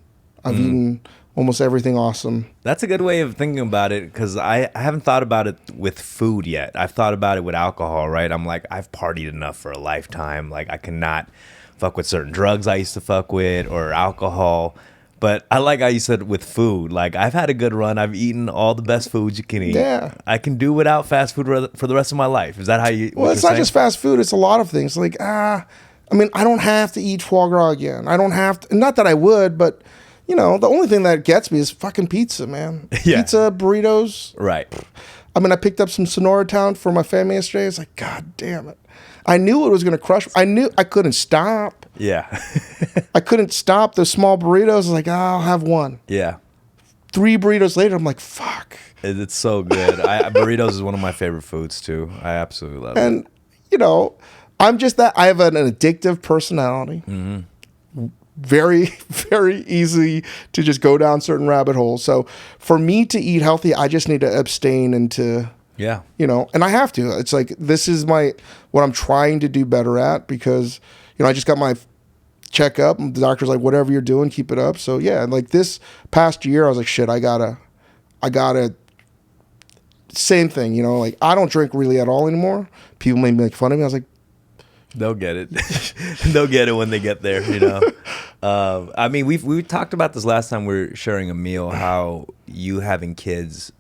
I've eaten almost everything awesome. That's a good way of thinking about it, because I haven't thought about it with food yet. I've thought about it with alcohol, right? I'm like, I've partied enough for a lifetime. Like, I cannot fuck with certain drugs I used to fuck with or alcohol. But I like how you said with food. Like, I've had a good run. I've eaten all the best foods you can eat. Yeah. I can do without fast food for the rest of my life. Is that how you... Well, it's not just fast food. It's a lot of things. Like, I mean, I don't have to eat foie gras again. I don't have to... Not that I would, but, the only thing that gets me is fucking pizza, man. Yeah. Pizza, burritos. Right. I mean, I picked up some Sonora Town for my family yesterday. It's like, God damn it. I knew it was going to crush. I knew I couldn't stop. Yeah. I couldn't stop the small burritos. I was like, I'll have one. Yeah. 3 burritos later, I'm like, fuck. It's so good. Burritos is one of my favorite foods, too. I absolutely love it. And, I'm just that. I have an addictive personality. Very, very easy to just go down certain rabbit holes. So for me to eat healthy, I just need to abstain and to... Yeah. And I have to. It's like, this is what I'm trying to do better at, because, I just got my checkup and the doctor's like, whatever you're doing, keep it up. So yeah, like this past year, I was like, shit, I gotta, same thing, like I don't drink really at all anymore. People made me make fun of me. I was like, They'll get it. They'll get it when they get there, you know. I mean, we talked about this last time we were sharing a meal, how you having kids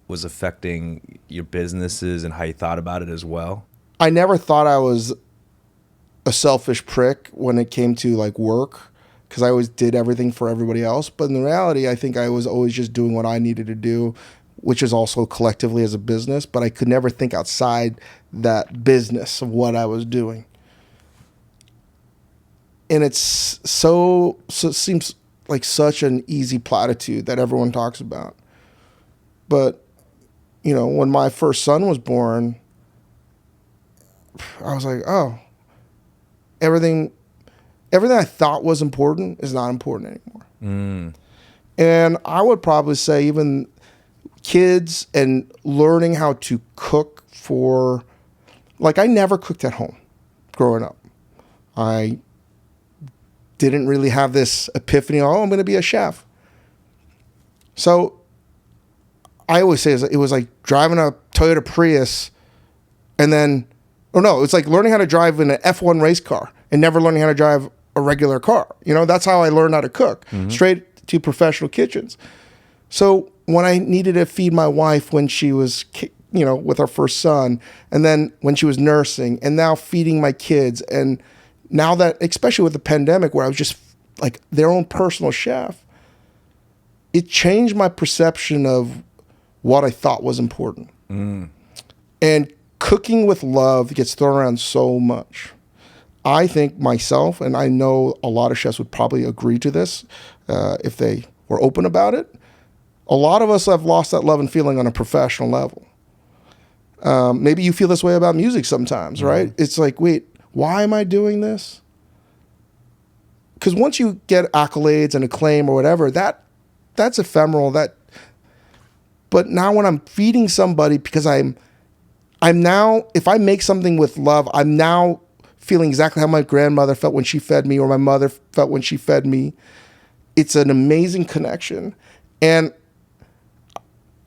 was affecting your businesses and how you thought about it as well. I never thought I was a selfish prick when it came to like work, because I always did everything for everybody else. But in reality, I think I was always just doing what I needed to do, which is also collectively as a business. But I could never think outside that business of what I was doing. And it's so it seems like such an easy platitude that everyone talks about. But, you know, when my first son was born, I was like, oh, everything I thought was important is not important anymore. And I would probably say even kids and learning how to cook for, like, I never cooked at home growing up. I didn't really have this epiphany, oh, I'm going to be a chef. So I always say it was like driving a Toyota Prius and then, it's like learning how to drive in an F1 race car and never learning how to drive a regular car. You know, that's how I learned how to cook, straight to professional kitchens. So when I needed to feed my wife when she was, you know, with our first son, and then when she was nursing, and now feeding my kids, and now that, especially with the pandemic where I was just like their own personal chef, it changed my perception of what I thought was important. And cooking with love gets thrown around so much. I think myself, and I know a lot of chefs would probably agree to this if they were open about it, a lot of us have lost that love and feeling on a professional level. Maybe you feel this way about music sometimes, right? It's like, wait, why am I doing this? Because once you get accolades and acclaim or whatever, that's ephemeral. But now when I'm feeding somebody, because I'm now, if I make something with love, I'm now feeling exactly how my grandmother felt when she fed me, or my mother felt when she fed me. It's an amazing connection. And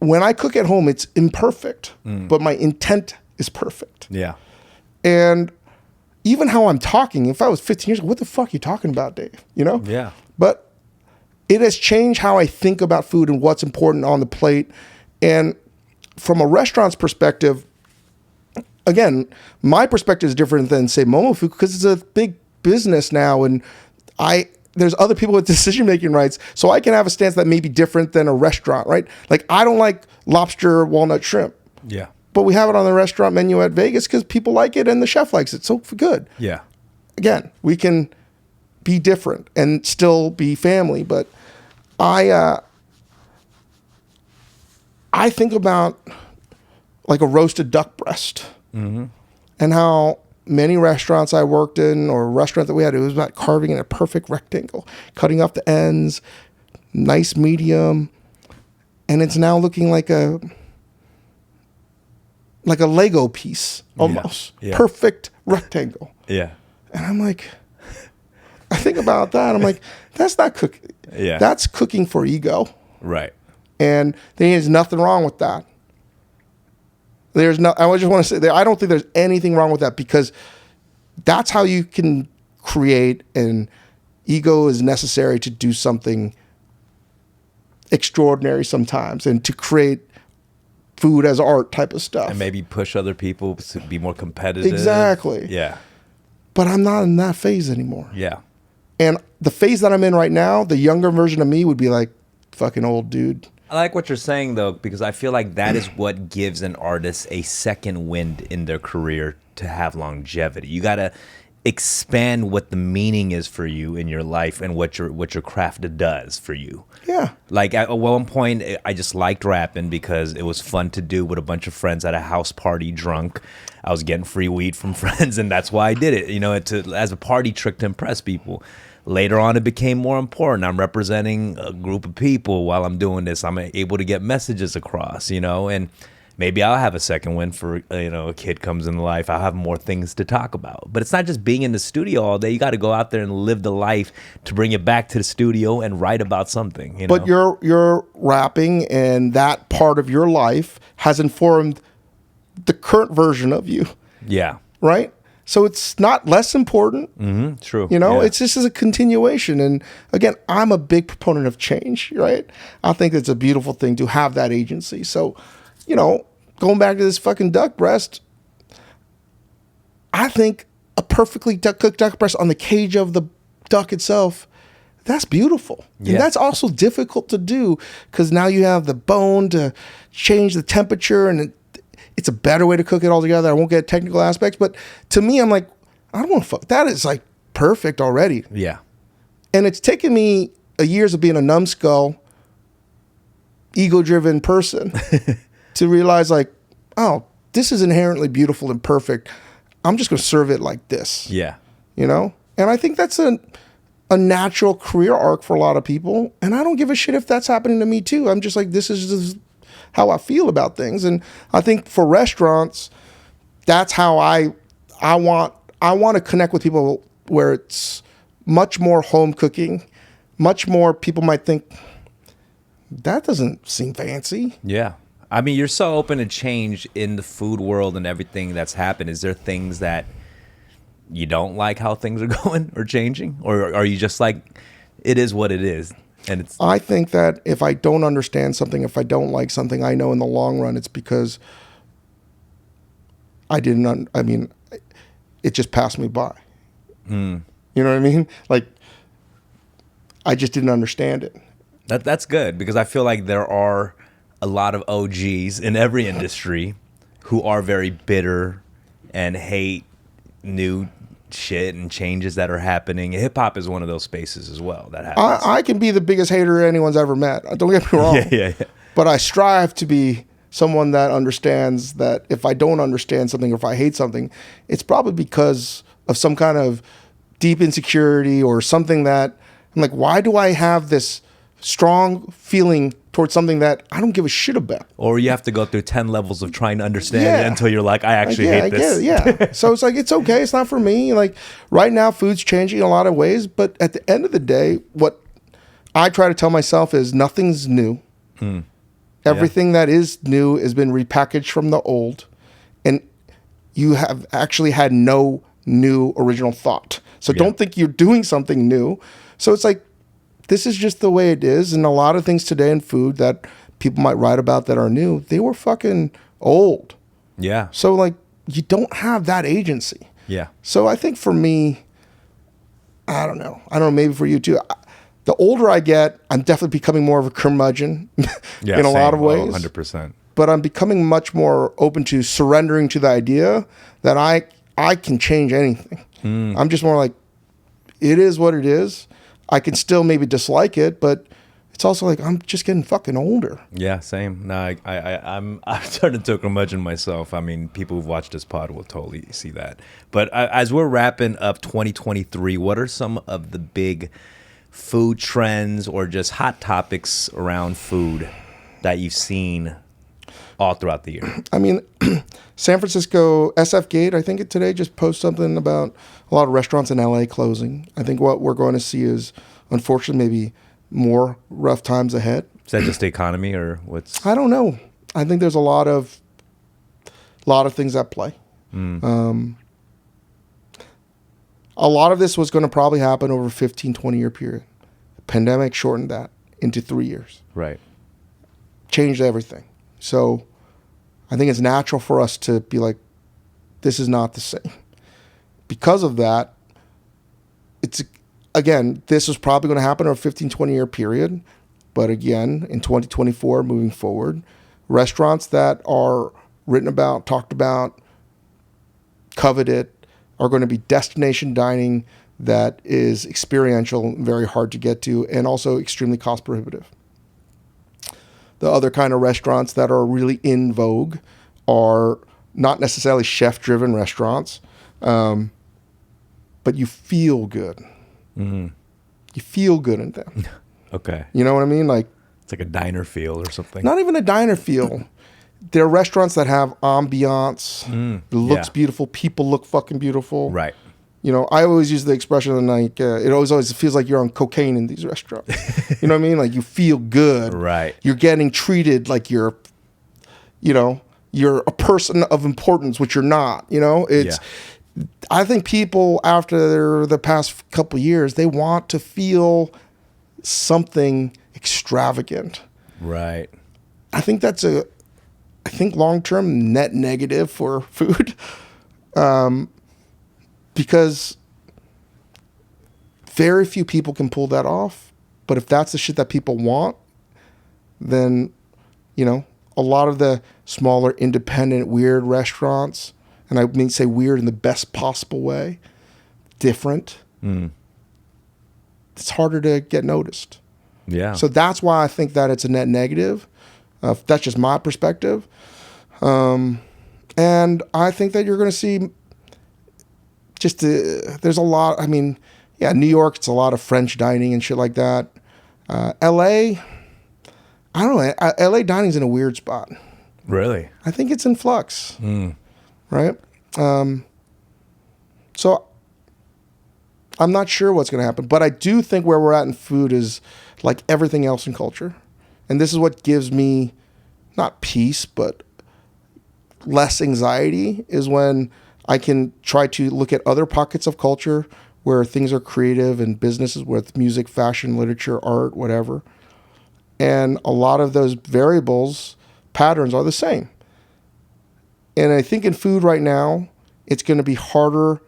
when I cook at home, it's imperfect, but my intent is perfect. Yeah. And even how I'm talking, if I was 15 years old, what the fuck are you talking about, Dave? You know? Yeah. But it has changed how I think about food and what's important on the plate. And from a restaurant's perspective, again, my perspective is different than, say, Momofuku, because it's a big business now, and there's other people with decision-making rights, so I can have a stance that may be different than a restaurant, right? Like, I don't like lobster, walnut, shrimp. Yeah. But we have it on the restaurant menu at Vegas because people like it and the chef likes it, so good. Yeah. Again, we can be different and still be family, but I think about like a roasted duck breast. And how many restaurants I worked in, or a restaurant that we had, it was about carving in a perfect rectangle, cutting off the ends, nice medium, and it's now looking like a Lego piece almost. Yeah. Perfect rectangle. Yeah. And I'm like, I think about that. I'm like, that's not cooking. Yeah. That's cooking for ego. Right. And there's nothing wrong with that. I just want to say that I don't think there's anything wrong with that, because that's how you can create, and ego is necessary to do something extraordinary sometimes, and to create food as art type of stuff. And maybe push other people to be more competitive. Exactly. Yeah. But I'm not in that phase anymore. Yeah. And the phase that I'm in right now, the younger version of me would be like, fucking old dude. I like what you're saying, though, because I feel like that is what gives an artist a second wind in their career to have longevity. You got to expand what the meaning is for you in your life and what your craft does for you. Yeah. Like at one point, I just liked rapping because it was fun to do with a bunch of friends at a house party drunk. I was getting free weed from friends, and that's why I did it, you know, as a party trick to impress people. Later on, it became more important. I'm representing a group of people while I'm doing this. I'm able to get messages across, you know, and maybe I'll have a second win for, you know, a kid comes in life. I'll have more things to talk about. But it's not just being in the studio all day. You got to go out there and live the life to bring it back to the studio and write about something, you know? But your rapping and that part of your life has informed the current version of you. Yeah. Right? So it's not less important. True. You know, Yeah. it's just as a continuation. And again, I'm a big proponent of change, right? I think it's a beautiful thing to have that agency. So, you know, going back to this fucking duck breast, I think a perfectly cooked duck breast on the cage of the duck itself, that's beautiful. Yeah. And that's also difficult to do because now you have the bone to change the temperature, and it's a better way to cook it altogether. I won't get technical aspects, but to me, I'm like, I don't want to fuck. That is like perfect already. Yeah. And it's taken me years of being a numbskull, ego-driven person to realize like, oh, this is inherently beautiful and perfect. I'm just going to serve it like this. Yeah. You know? And I think that's a natural career arc for a lot of people. And I don't give a shit if that's happening to me too. I'm just like, this is just how I feel about things. And I think for restaurants, that's how I want to connect with people where it's much more home cooking, much more people might think, that doesn't seem fancy. Yeah. I mean, you're so open to change in the food world and everything that's happened. Is there things that you don't like how things are going or changing? Or are you just like, it is what it is? And it's. I think that if I don't understand something, if I don't like something, I know in the long run it's because it just passed me by. You know what I mean? Like, I just didn't understand it. That's good, because I feel like there are a lot of OGs in every industry who are very bitter and hate new shit and changes that are happening. Hip hop is one of those spaces as well that happens. I can be the biggest hater anyone's ever met. Don't get me wrong. Yeah. But I strive to be someone that understands that if I don't understand something or if I hate something, it's probably because of some kind of deep insecurity or something that I'm like, why do I have this strong feeling towards something that I don't give a shit about? Or you have to go through 10 levels of trying to understand Yeah. it until you're like, I actually hate this. I get it, yeah. So it's like, it's okay. It's not for me. Like right now, food's changing in a lot of ways. But at the end of the day, what I try to tell myself is nothing's new. Everything that is new has been repackaged from the old. And you have actually had no new original thought. So don't think you're doing something new. So it's like, this is just the way it is. And a lot of things today in food that people might write about that are new, they were fucking old. Yeah. So like, you don't have that agency. Yeah. So I think for me, I don't know, maybe for you too. The older I get, I'm definitely becoming more of a curmudgeon in a lot of ways. 100%. But I'm becoming much more open to surrendering to the idea that I can change anything. I'm just more like, it is what it is. I can still maybe dislike it, but it's also like, I'm just getting fucking older. Yeah, same. No, I'm starting to curmudgeon myself. I mean, people who've watched this pod will totally see that. But as we're wrapping up 2023, what are some of the big food trends or just hot topics around food that you've seen all throughout the year? I mean, San Francisco SF Gate, I think today just posted something about a lot of restaurants in LA closing. I think what we're going to see is, unfortunately, maybe more rough times ahead. Is that just the economy or what's? I don't know. I think there's a lot of things at play. A lot of this was going to probably happen over a 15, 20-year period. The pandemic shortened that into 3 years. Right. Changed everything. So I think it's natural for us to be like, this is not the same. Because of that, this was probably going to happen over a 15, 20-year period. But again, in 2024, moving forward, restaurants that are written about, talked about, coveted, are going to be destination dining that is experiential, very hard to get to, and also extremely cost prohibitive. The other kind of restaurants that are really in vogue are not necessarily chef-driven restaurants, but you feel good. You feel good in them. Okay. You know what I mean? Like, it's like a diner feel or something. not even a diner feel. There are restaurants that have ambiance. It looks beautiful. People look fucking beautiful. Right. You know, I always use the expression like, it always feels like you're on cocaine in these restaurants. You know what I mean? Like, you feel good. Right. You're getting treated like you're a person of importance, which you're not. You know, I think people after the past couple years, they want to feel something extravagant. Right. I think that's long term net negative for food, because very few people can pull that off. But if that's the shit that people want, then, a lot of the smaller, independent, weird restaurants, and I mean say weird in the best possible way, different, it's harder to get noticed. Yeah. So that's why I think that it's a net negative. That's just my perspective. And I think that you're going to see there's a lot. I mean, yeah, New York, it's a lot of French dining and shit like that. LA, I don't know. LA dining's in a weird spot. Really? I think it's in flux. Right? So I'm not sure what's going to happen, but I do think where we're at in food is like everything else in culture. And this is what gives me not peace, but less anxiety, is when I can try to look at other pockets of culture where things are creative and businesses with music, fashion, literature, art, whatever. And a lot of those variables, patterns are the same. And I think in food right now, it's going to be harder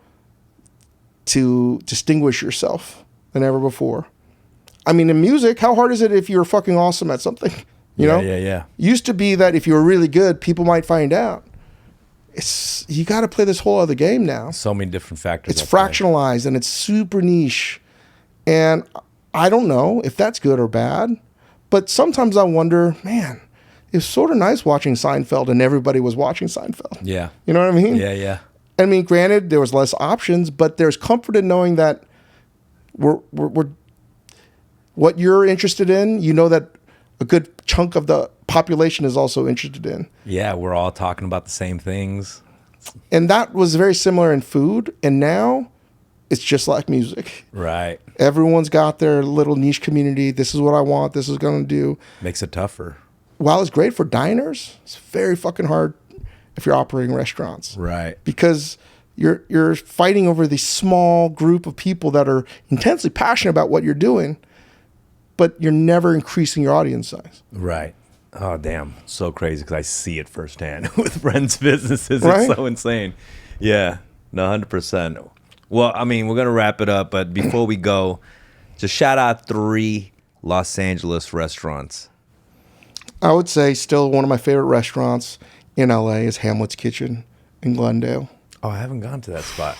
to distinguish yourself than ever before. I mean, in music, how hard is it if you're fucking awesome at something? You know? Yeah. Used to be that if you were really good, people might find out. You got to play this whole other game now. So many different factors. It's fractionalized and it's super niche. And I don't know if that's good or bad, but sometimes I wonder, man, it's sort of nice watching Seinfeld and everybody was watching Seinfeld. Yeah. You know what I mean? Yeah. I mean, granted, there was less options, but there's comfort in knowing that we're what you're interested in, that a good chunk of the population is also interested in. Yeah, we're all talking about the same things. And that was very similar in food. And now it's just like music. Right. Everyone's got their little niche community. This is what I want. This is going to do. Makes it tougher. While it's great for diners, it's very fucking hard if you're operating restaurants. Right. Because you're fighting over this small group of people that are intensely passionate about what you're doing, but you're never increasing your audience size. Right. Oh, damn. So crazy because I see it firsthand with friends' businesses. Right? It's so insane. Yeah. No, 100%. Well, I mean, we're going to wrap it up, but before we go, just shout out 3 Los Angeles restaurants. I would say still one of my favorite restaurants in LA is Hamlet's Kitchen in Glendale. Oh, I haven't gone to that spot.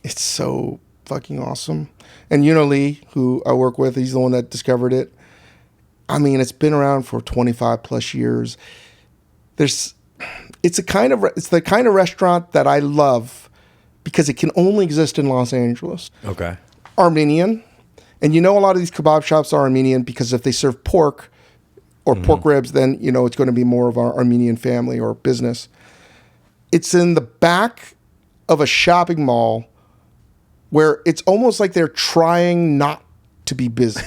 It's so fucking awesome. And Lee, who I work with, he's the one that discovered it. I mean, it's been around for 25 plus years. It's the kind of restaurant that I love because it can only exist in Los Angeles. Okay. Armenian. And a lot of these kebab shops are Armenian because if they serve pork or pork ribs, then, it's going to be more of our Armenian family or business. It's in the back of a shopping mall where it's almost like they're trying not to be busy.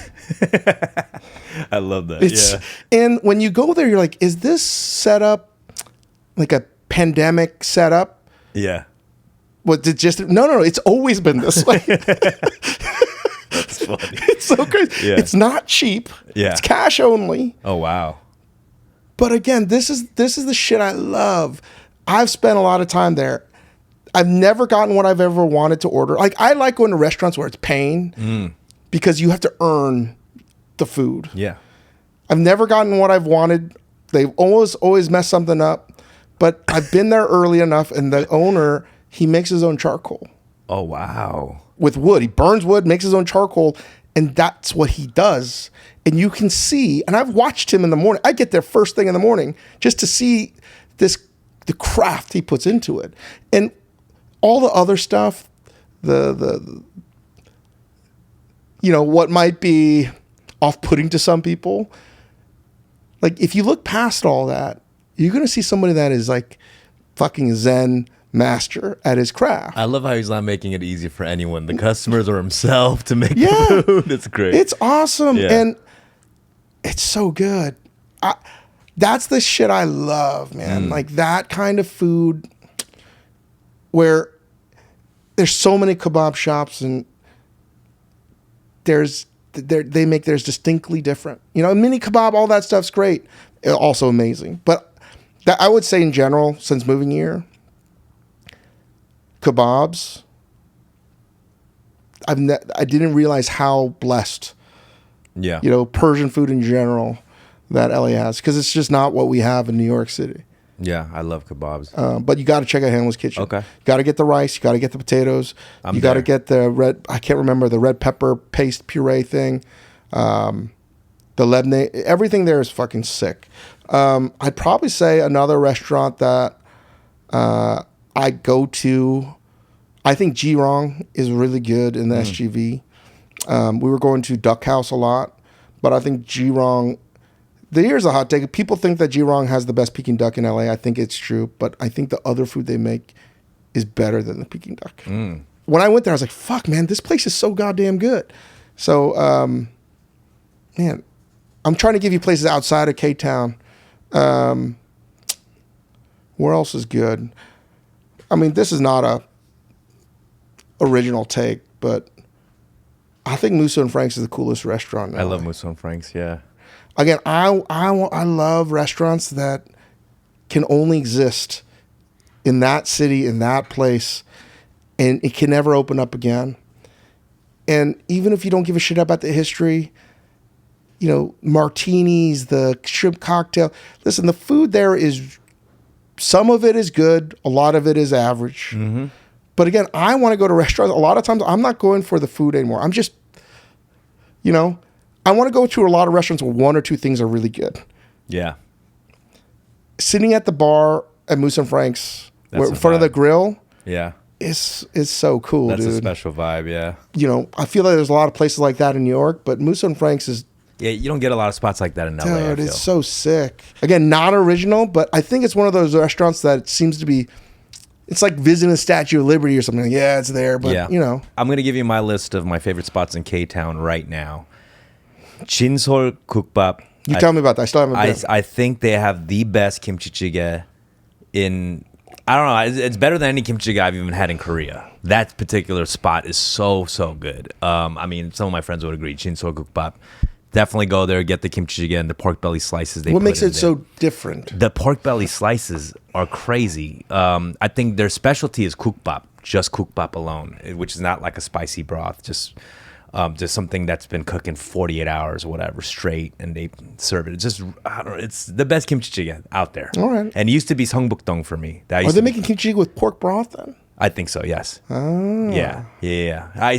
I love that. And when you go there, you're like, is this set up like a pandemic setup? Yeah. What no, it's always been this way. That's funny. It's so crazy. Yeah. It's not cheap. Yeah. It's cash only. Oh, wow. But again, this is the shit I love. I've spent a lot of time there. I've never gotten what I've ever wanted to order. Like, I like going to restaurants where it's pain because you have to earn the food. Yeah. I've never gotten what I've wanted. They've always messed something up. But I've been there early enough, and the owner, he makes his own charcoal. Oh, wow. With wood. He burns wood, makes his own charcoal, and that's what he does. And you can see, and I've watched him in the morning. I get there first thing in the morning just to see the craft he puts into it. And all the other stuff, what might be off-putting to some people, like if you look past all that, you're going to see somebody that is like fucking Zen master at his craft. I love how he's not making it easy for anyone, the customers or himself, to make the food. It's great. It's awesome. Yeah. And it's so good. That's the shit I love, man. Like that kind of food where there's so many kebab shops, and they make theirs distinctly different. You know, mini kebab, all that stuff's great, also amazing. But I would say in general, since moving here, kebabs, I didn't realize how blessed, Yeah. you know, Persian food in general that LA has, because it's just not what we have in New York City. Yeah, I love kebabs. But you got to check out Hanlon's Kitchen. Okay. You got to get the rice. You got to get the potatoes. You got to get the I can't remember, the red pepper paste puree thing. The Lebanese, everything there is fucking sick. I'd probably say another restaurant that I go to, I think Jirong is really good in the SGV. We were going to Duck House a lot, but I think Jirong, here's a hot take. People think that Jirong has the best Peking duck in LA. I think it's true, but I think the other food they make is better than the Peking duck. When I went there, I was like, fuck, man, this place is so goddamn good. So, man, I'm trying to give you places outside of K-Town. Where else is good? I mean, this is not a original take, but I think Musso and Frank's is the coolest restaurant in LA. I love Musso and Frank's, yeah. Again, I love restaurants that can only exist in that city, in that place, and it can never open up again. And even if you don't give a shit about the history, you know, martinis, the shrimp cocktail. Listen, the food there is, some of it is good, a lot of it is average. Mm-hmm. But again, I want to go to restaurants. A lot of times, I'm not going for the food anymore. I'm just, you know, I want to go to a lot of restaurants where one or two things are really good. Yeah. Sitting at the bar at Moose and Frank's, That's in front of the grill, Yeah. is so cool, That's dude. a special vibe, yeah. You know, I feel like there's a lot of places like that in New York, but Moose and Frank's is, Yeah, you don't get a lot of spots like that in LA, I dude, feel. it's so sick. Again, not original, but I think it's one of those restaurants that seems to be, it's like visiting the Statue of Liberty or something. Yeah, it's there, but you know. I'm going to give you my list of my favorite spots in K-Town right now. Jinsol Kukbap. You tell me about that. I still haven't been. I think they have the best kimchi jjigae in, I don't know, it's better than any kimchi jjigae I've even had in Korea. That particular spot is so good. I mean, some of my friends would agree. Jinsol Kukbap. Definitely go there, get the kimchi jjigae and the pork belly slices. What makes it so different? The pork belly slices are crazy. I think their specialty is kukbap, just kukbap alone, which is not like a spicy broth, just something that's been cooking 48 hours or whatever straight, and they serve it. It's just, I don't know, it's the best kimchi jjigae out there. All right. And it used to be seongbukdong for me. Are they making kimchi with pork broth then? I think so, yes. Oh. Yeah.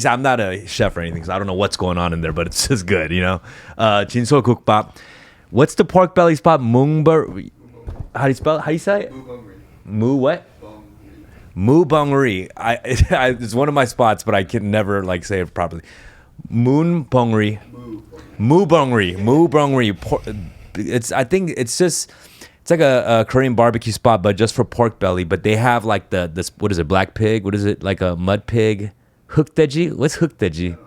I'm not a chef or anything, so I don't know what's going on in there, but it's just good, you know? Jinsol Kukbap. What's the pork belly spot? Mungbar. How do you spell it? How do you say it? Mu what? Mu Bongri. It's one of my spots, but I can never like say it properly. Moon Bongri. Mu Bongri. I think it's just, it's like a Korean barbecue spot, but just for pork belly. But they have like this, what is it, black pig? What is it, like a mud pig? Hukdaeji? What's hukdaeji?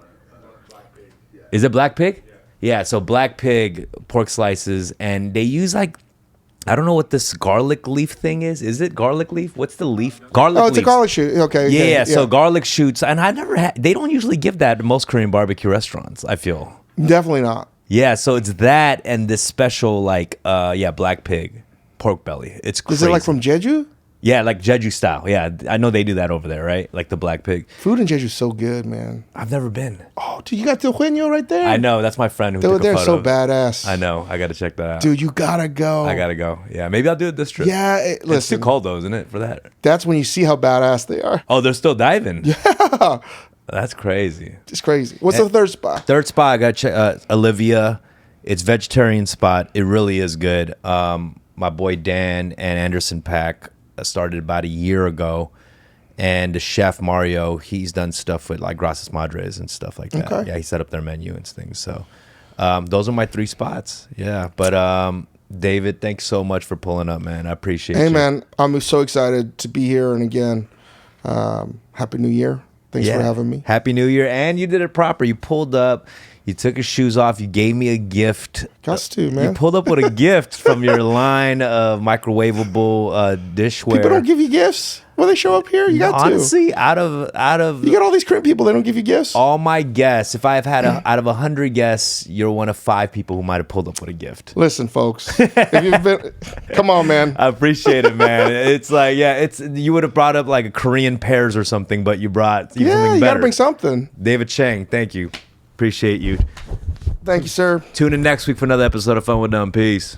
Is it black pig? Yeah, so black pig pork slices, and they use like, I don't know what this garlic leaf thing is. Is it garlic leaf? What's the leaf? Garlic. Oh, it's leaves. a garlic shoot. Okay. Yeah, so garlic shoots, and I've never had. They don't usually give that at most Korean barbecue restaurants, I feel. Definitely not. Yeah, so it's that and this special like black pig pork belly. It's crazy. Is it like from Jeju? Yeah, like Jeju style. Yeah, I know they do that over there, right? Like the black pig. Food in Jeju is so good, man. I've never been. Oh, dude, you got the Huenyo right there. I know, that's my friend who Dude, took a they're photo. so badass. I know, I got to check that out. Dude, you gotta go. I gotta go. Yeah, maybe I'll do it this trip. Yeah, listen. It's too cold though, isn't it, for that? That's when you see how badass they are. Oh, they're still diving. Yeah, That's crazy. it's crazy. What's the third spot? Third spot, I got Olivia. It's vegetarian spot. It really is good. My boy Dan and Anderson Pack started about a year ago, and the chef Mario, he's done stuff with like Gracias Madres and stuff like that. Okay. Yeah, he set up their menu and things. So those are my three spots. Yeah, but David, thanks so much for pulling up, man. I appreciate you. Hey, man, I'm so excited to be here. And again, Happy New Year. Thanks for having me. Happy New Year. And you did it proper. You pulled up. You took your shoes off. You gave me a gift. Got to, man. You pulled up with a gift from your line of microwavable dishware. People don't give you gifts. Well, they show up here. You got to. Honestly, out of You got all these crimp people. They don't give you gifts. all my guests, if I've had out of 100 guests, you're one of 5 people who might have pulled up with a gift. Listen, folks. If you've been, come on, man. I appreciate it, man. It's like, you would have brought up like a Korean pears or something, but you brought something better. You got to bring something. David Chang, thank you. Appreciate you. Thank you, sir. Tune in next week for another episode of Fun with Dumb. Peace.